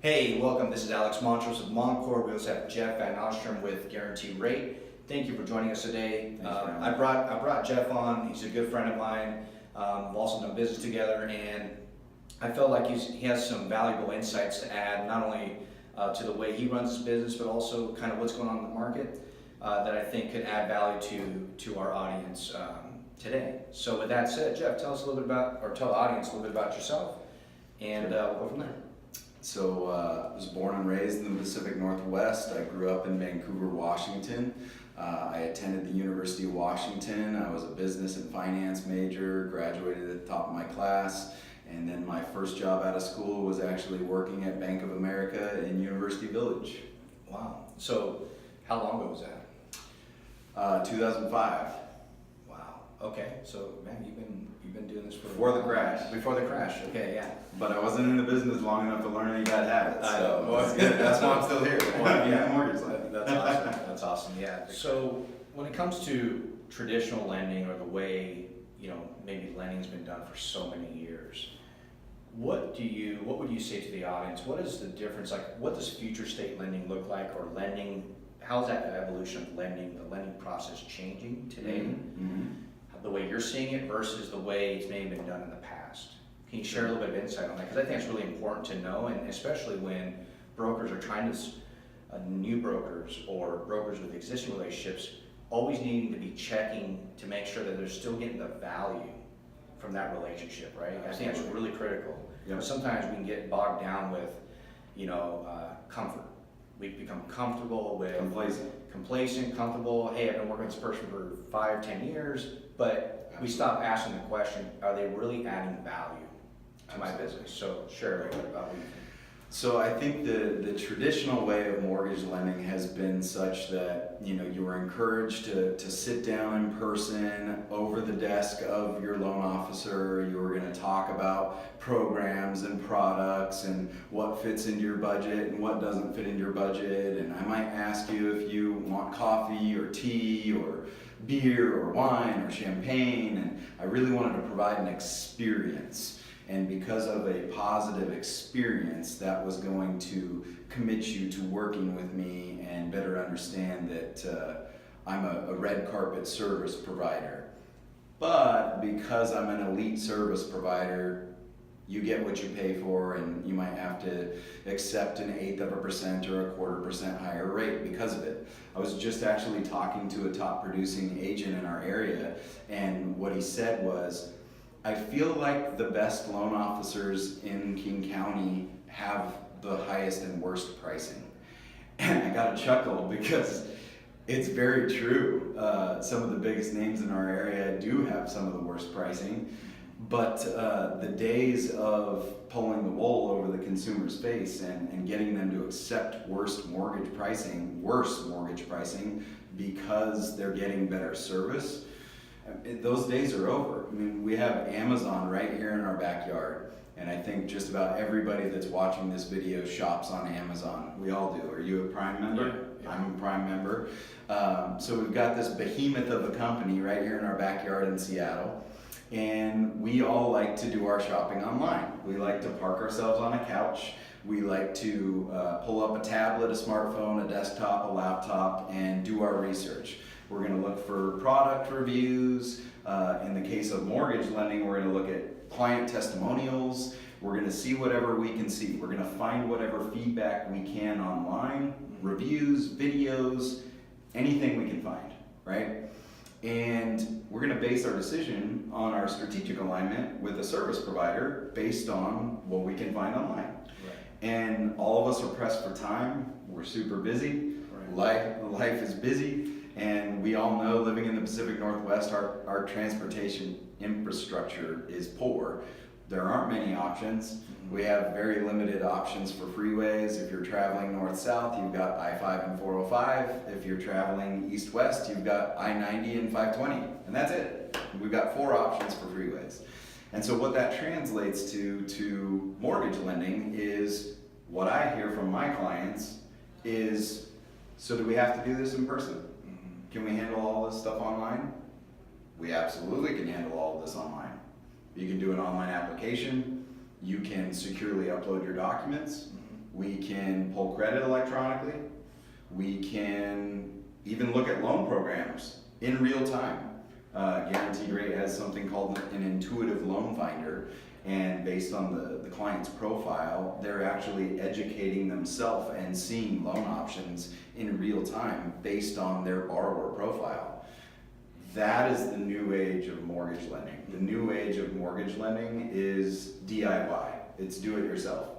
Hey, welcome. This is Alex Montrose of Moncord. We also have Jeff Van Ostrom with Guarantee Rate. Thank you for joining us today. I brought Jeff on. He's a good friend of mine. We've also done business together, and I felt like he has some valuable insights to add, not only to the way he runs his business, but also kind of what's going on in the market that I think could add value to our audience today. So with that said, Jeff, tell us a little bit about, or tell the audience a little bit about yourself, and we'll go from there. So I was born and raised in the Pacific Northwest. I grew up in Vancouver, Washington. I attended the University of Washington. I was a business and finance major, graduated at the top of my class, and then my first job out of school was actually working at Bank of America in University Village. Wow. So how long ago was that? 2005. Wow. Okay. So man, you've been doing this for Before the crash. Before the crash. Okay. Yeah. But I wasn't in the business long enough to learn any bad habits. I know. So that's good. That's why I'm still here. Yeah, mortgage lending. That's awesome. That's awesome. Yeah. So when it comes to traditional lending, or the way maybe lending's been done for so many years, what would you say to the audience? What is the difference? Like, what does future state lending look like, or lending? How's that evolution of lending, the lending process changing today? Mm-hmm. The way you're seeing it versus the way it's maybe been done in the past. Can you share a little bit of insight on that? Because I think it's really important to know, and especially when brokers are trying to, new brokers or brokers with existing relationships, always needing to be checking to make sure that they're still getting the value from that relationship, right? I think it's really critical. Yep. Sometimes we can get bogged down with, comfort. We become comfortable with complacent, comfortable. Hey, I've been working with this person for 5-10 years, but we stop asking the question: are they really adding value to my business? So share a little bit about what you think. So I think the traditional way of mortgage lending has been such that you were encouraged to sit down in person over the desk of your loan officer. You were going to talk about programs and products and what fits into your budget and what doesn't fit into your budget. And I might ask you if you want coffee or tea or beer or wine or champagne. And I really wanted to provide an experience. And because of a positive experience, that was going to commit you to working with me and better understand that I'm a red carpet service provider. But because I'm an elite service provider, you get what you pay for, and you might have to accept an 1/8% or a 1/4% higher rate because of it. I was just actually talking to a top producing agent in our area, and what he said was, I feel like the best loan officers in King County have the highest and worst pricing. And I got a chuckle because it's very true. Some of the biggest names in our area do have some of the worst pricing, but the days of pulling the wool over the consumer's face and getting them to accept worse mortgage pricing because they're getting better service, those days are over. I mean, we have Amazon right here in our backyard, and I think just about everybody that's watching this video shops on Amazon. We all do. Are you a Prime member? Yeah. I'm a Prime member. So we've got this behemoth of a company right here in our backyard in Seattle, and we all like to do our shopping online. We like to park ourselves on a couch. We like to pull up a tablet, a smartphone, a desktop, a laptop, and do our research. We're going to look for product reviews. In the case of mortgage lending, we're going to look at client testimonials. We're going to see whatever we can see. We're going to find whatever feedback we can online, reviews, videos, anything we can find, right? And we're going to base our decision on our strategic alignment with a service provider based on what we can find online. Right. And all of us are pressed for time. We're super busy. Right. Life is busy. And we all know, living in the Pacific Northwest, our transportation infrastructure is poor. There aren't many options. We have very limited options for freeways. If you're traveling north-south, you've got I-5 and 405. If you're traveling east-west, you've got I-90 and 520. And that's it. We've got 4 options for freeways. And so what that translates to mortgage lending is, what I hear from my clients is, so do we have to do this in person? Can we handle all this stuff online? We absolutely can handle all of this online. You can do an online application. You can securely upload your documents. We can pull credit electronically. We can even look at loan programs in real time. Guaranteed Rate has something called an intuitive loan finder, and based on the client's profile, they're actually educating themselves and seeing loan options in real time based on their borrower profile. That is the new age of mortgage lending. The new age of mortgage lending is DIY. It's do it yourself.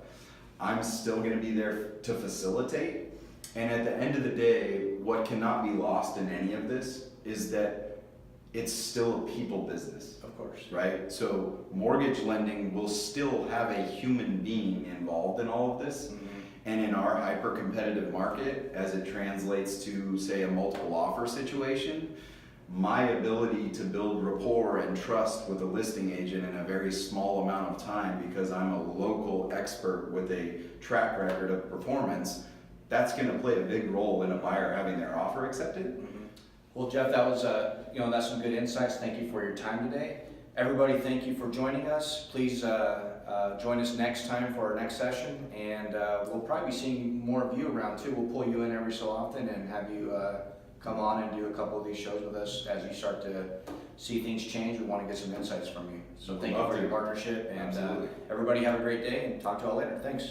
I'm still going to be there to facilitate, and at the end of the day, what cannot be lost in any of this is that it's still a people business. Of course. Right? So mortgage lending will still have a human being involved in all of this. Mm-hmm. And in our hyper-competitive market, as it translates to, say, a multiple offer situation, my ability to build rapport and trust with a listing agent in a very small amount of time, because I'm a local expert with a track record of performance, that's going to play a big role in a buyer having their offer accepted. Mm-hmm. Well, Jeff, that was that's some good insights. Thank you for your time today. Everybody, thank you for joining us. Please join us next time for our next session, and we'll probably be seeing more of you around too. We'll pull you in every so often and have you come on and do a couple of these shows with us as you start to see things change. We want to get some insights from you. So thank you for your partnership, and everybody have a great day, and talk to you all later. Thanks.